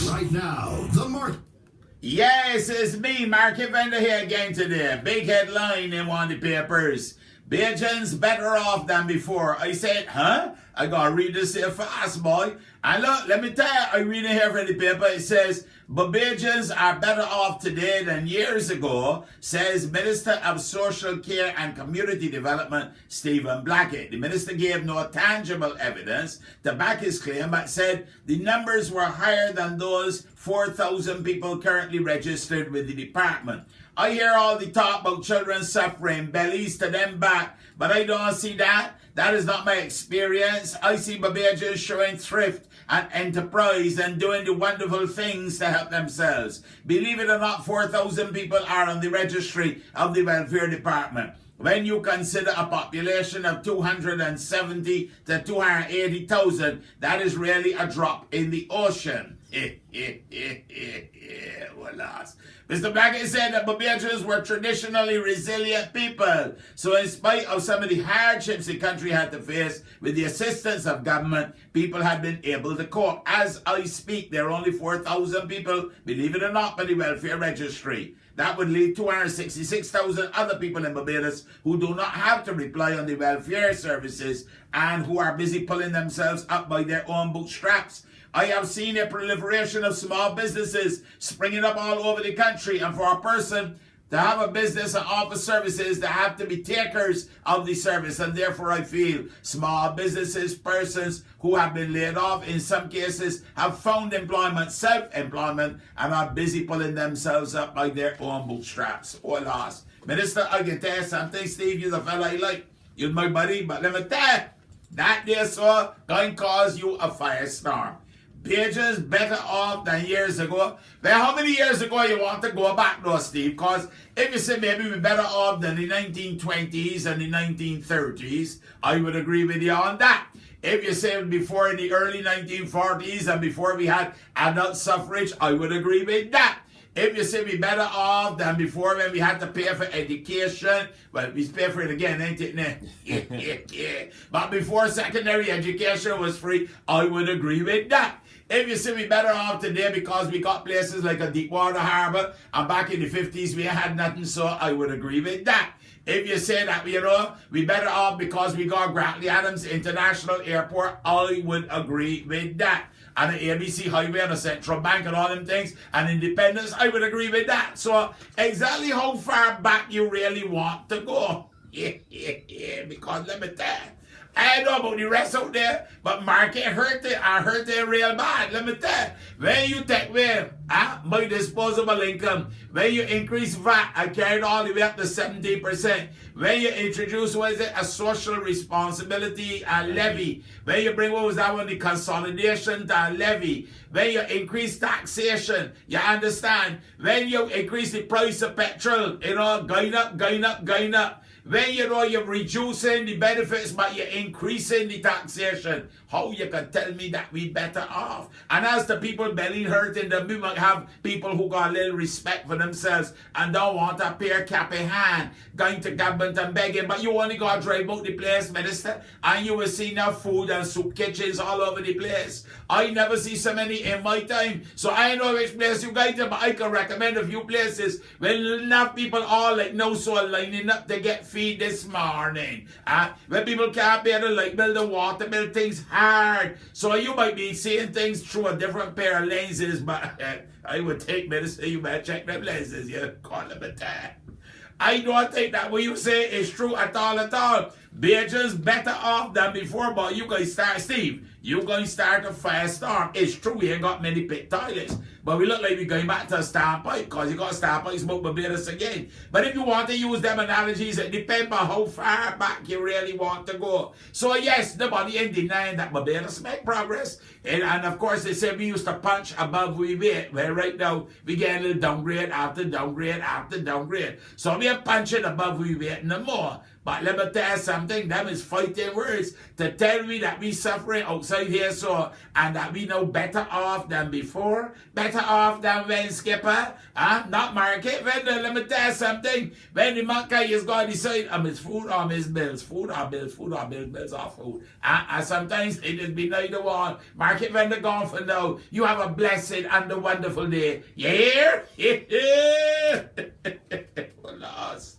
Right now, the market. Yes, it's me, Market Vendor here again today. Big headline in one of the papers. Bajans better off than before. I said, huh? I gotta read this here fast, boy. And look, let me tell you, I read it here from the paper. It says, Bajans are better off today than years ago, says Minister of Social Care and Community Development, Stephen Blackett. The minister gave no tangible evidence to back his claim, but said the numbers were higher than those 4,000 people currently registered with the department. I hear all the talk about children suffering, bellies to them back, but I don't see that. That is not my experience. I see Barbadians showing thrift and enterprise and doing the wonderful things to help themselves. Believe it or not, 4,000 people are on the registry of the welfare department. When you consider a population of 270 to 280,000, that is really a drop in the ocean. Mr. Blackett said that Barbadians were traditionally resilient people. So in spite of some of the hardships the country had to face, with the assistance of government, people had been able to cope. As I speak, there are only 4,000 people, believe it or not, by the welfare registry. That would leave 266,000 other people in Barbados who do not have to rely on the welfare services and who are busy pulling themselves up by their own bootstraps. I have seen a proliferation of small businesses springing up all over the country, and for a person to have a business and offer services, they have to be takers of the service, and therefore I feel small businesses, persons who have been laid off, in some cases have found employment, self-employment, and are busy pulling themselves up by their own bootstraps. Or lost. Minister, I can tell you something, Steve, you're the fella I like. You're my buddy, but let me tell you, that there, sir, going to cause you a firestorm. Pages better off than years ago. Well, how many years ago you want to go back though, Steve? Because if you say maybe we're better off than the 1920s and the 1930s, I would agree with you on that. If you say before in the early 1940s and before we had adult suffrage, I would agree with that. If you say we better off than before when we had to pay for education, well, we pay for it again, ain't it? But before secondary education was free, I would agree with that. If you say we better off today because we got places like a Deepwater Harbor, and back in the 50s we had nothing, so I would agree with that. If you say that, you know, we better off because we got Grantley Adams International Airport, I would agree with that. And the ABC Highway and the Central Bank and all them things, and Independence, I would agree with that. So exactly how far back you really want to go. Because let me tell you, I don't know about the rest out there, but market hurt it. I hurt it real bad. Let me tell you, when you take away my disposable income, when you increase VAT, I carried all the way up to 70%. When you introduce, what is it, a social responsibility levy. When you bring, what was that one, the consolidation levy. When you increase taxation, you understand. When you increase the price of petrol, you know, going up. When you know you're reducing the benefits but you're increasing the taxation, how you can tell me that we better off? And as the people belly hurting, then we might have people who got a little respect for themselves and don't want to pay cap in hand, going to government and begging, but you only got to drive out the place, minister, and you will see now food and soup kitchens all over the place. I never see so many in my time, so I know which place you go to, but I can recommend a few places where enough people all like no so lining up to get feed this morning. When people can't pay the light bill, the water bill, things hard. So you might be seeing things through a different pair of lenses, but I would take medicine, you better check them lenses, you call them a time. I don't think that what you say is true at all. They're just better off than before, but you guys start, Steve, you going to start a firestorm. It's true, we ain't got many pit toilets, but we look like we're going back to a standpipe because you got a standpipe smoke Barbados again. But if you want to use them analogies, it depends on how far back you really want to go. So yes, nobody ain't denying that Barbados make progress. And of course, they say we used to punch above we weight. Well, right now, we get a little downgrade after downgrade after downgrade. So we are punching above we weight no more. But let me tell you something, them is fighting words to tell me that we suffering outside here so, and that we know better off than before, better off than when Skipper, not market vendor. Let me tell you something, when the market is going to decide his food or his bills, food or bills or food. And sometimes it just be neither one. Market vendor gone for now. You have a blessed and a wonderful day. You hear? Lost.